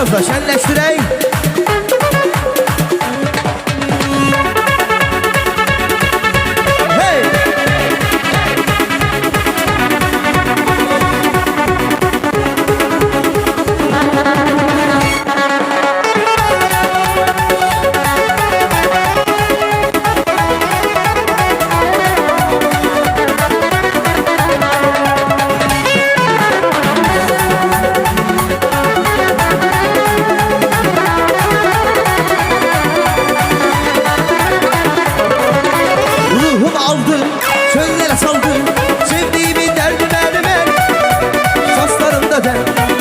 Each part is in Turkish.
biraz da şenleştireyim. Hey! Çöllere saldım, sevdiğimi derdim elime. Saçlarında der,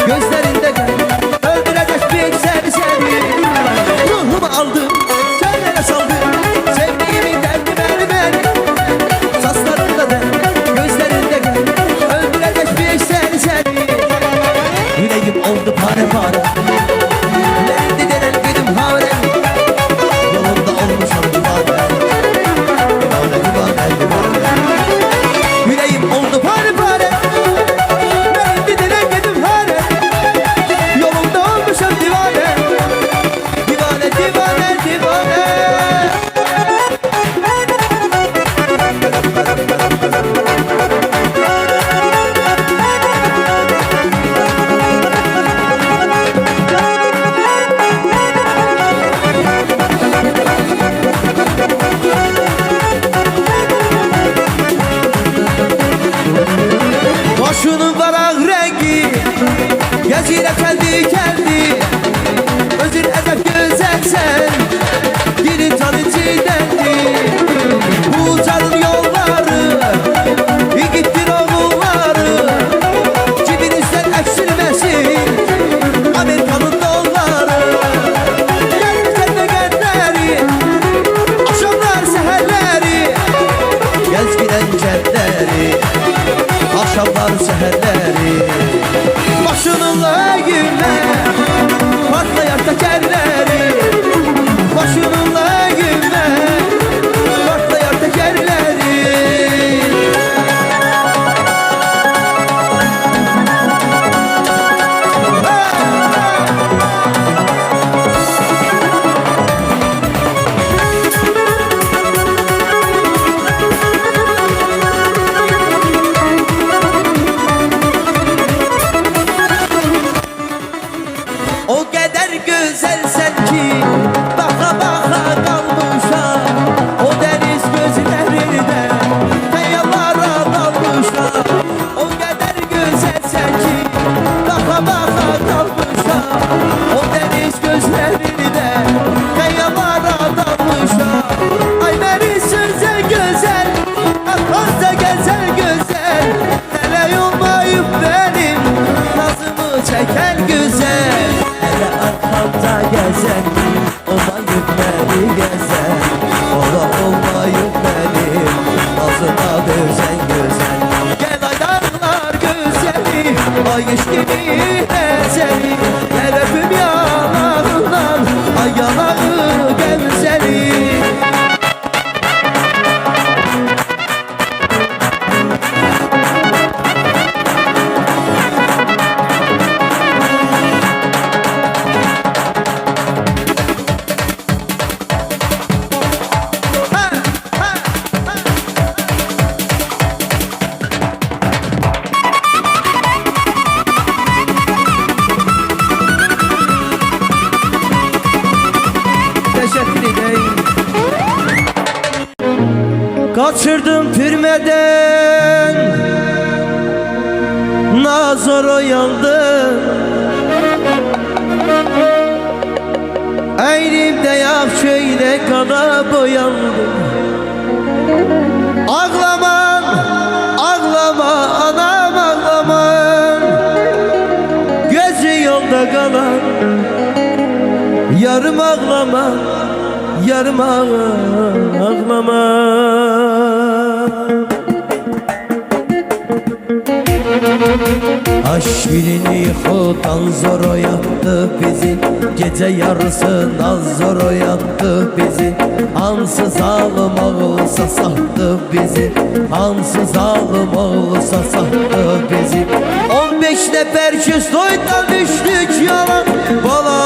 gözlerinde der, öldürecek bir seni. Ruhumu aldım, çöllere saldım, sevdiğimi derdim elime. Saçlarında der, gözlerinde der, öldürecek bir seni. Yüreğim oldu pare pare, nerede denen gülüm hare. Yolunda olmuşam divane, divane divane divane. Yüreğim oldu pare pare, ben gidene gidim hare. Yolunda olmuşum divane, divane divane divane. Başının varak rengi, gezire kendi kendi. Özün edep güzelsen, dilin tanıcı dendi. Bu canın yolları, gittir oğulları. Cibinizden eksilmesin, Amerika'nın doları. Gelmişten de genleri, akşamlar seherleri. Gezginen kentleri, akşamlar seherleri. Başınınla gülme, patlayar tekerleri. Başınınla gülme, patlayar tekerleri. O kadar güzelsen ki baka baka kalmışam. O deniz gözlerinde kayalara dalmışam. O kadar güzelsen ki baka baka kalmışam. O deniz gözlerinde kayalara dalmışam. Ay beni sözde güzel, aklımda gezer güzel. Hele yolmayıp benim nazımı çeken güzel. Arkamda gezen, olmayıp beni gezen. Ola olmayıp benim ağzıma dözen güzel. Gel ay dağlar güzeli, ay eşkini ezeli. Gel öpüm yanağından, ay yanağı gemzeli. Kaçırdım pürmeden, nazar oyandı. Eğrimde yak şöyle kana boyandı. Ağlaman, ağlama anam ağlaman. Gözü yolda kalan, yarım ağlama, yarım ağlama. Aşkini hudan zor oyattı bizi. Gece yarısı naz zor oyattı bizi. Hansı zalim olsa sattı bizi. Hansı zalim olsa sattı bizi. 15 nefer küs soydan düştük yalan. Bala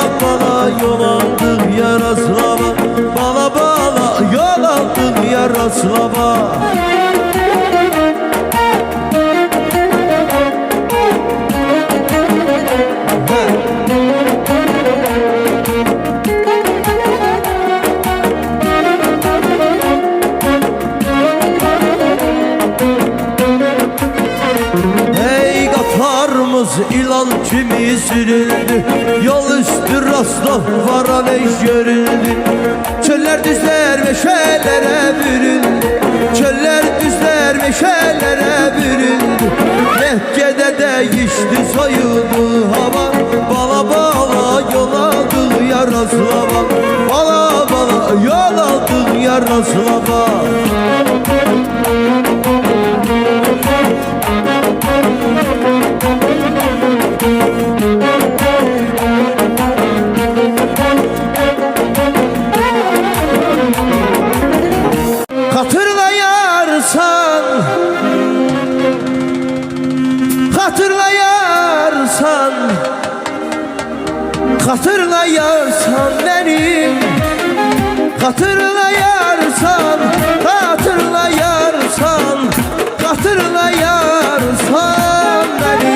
Başımız ilan kimi sürüldü, yol üstü Rostov varan eş görüldü. Çöller düzler meşelere büründü, çöller düzler meşelere büründü. Mekke'de değişti soyuldu hava, bala bala yol aldık ya Resulallah. Bala bala yol aldık ya Resulallah. Hatırlayarsan, hatırlayarsan, hatırlayarsan beni, hatırlayarsan, hatırlayarsan, hatırlayarsan beni.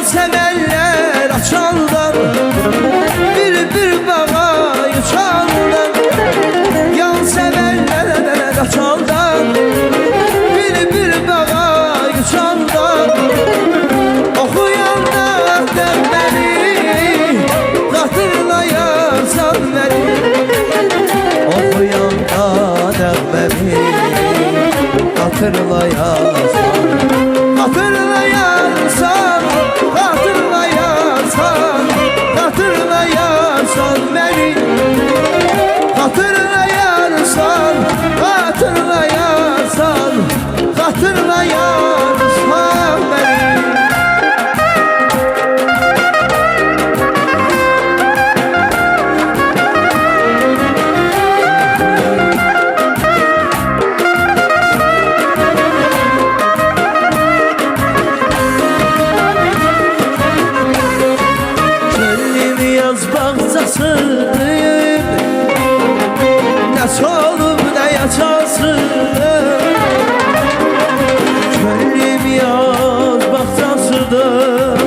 Sevenler açandan, bir bağa uçandan. Yan sevenler açandan, bir bağa uçandan. Okuyanda beni, hatırlayarsan beni. Okuyanda beni, hatırlayarsan, hatırlayarsan, hatırlayarsan, hatırlayarsan beni, hatırlayarsan, hatırlayarsan, hatırlayarsan beni. Bahçasıyım, ne solup ne yaşasıyım. Gönlüm yaz bahçasıdır,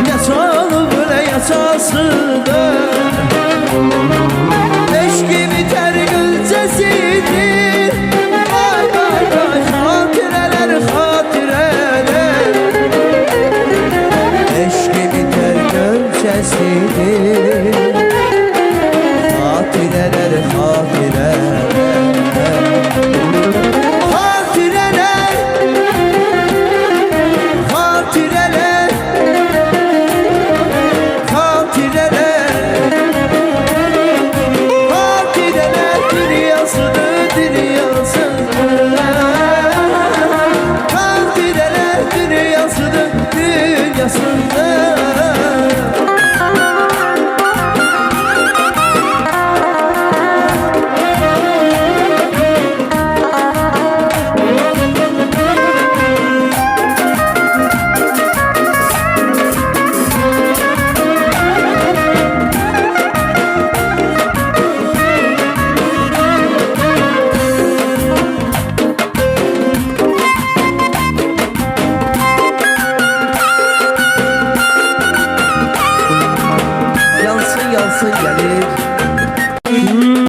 ne solup ne yaşasıyım. Eşki biter gülcesidir, ay ay ay, hatireler hatireler. Eşki biter gülcesidir, hatireler hatireler. Hatireler, hatireler, hatireler, hatireler.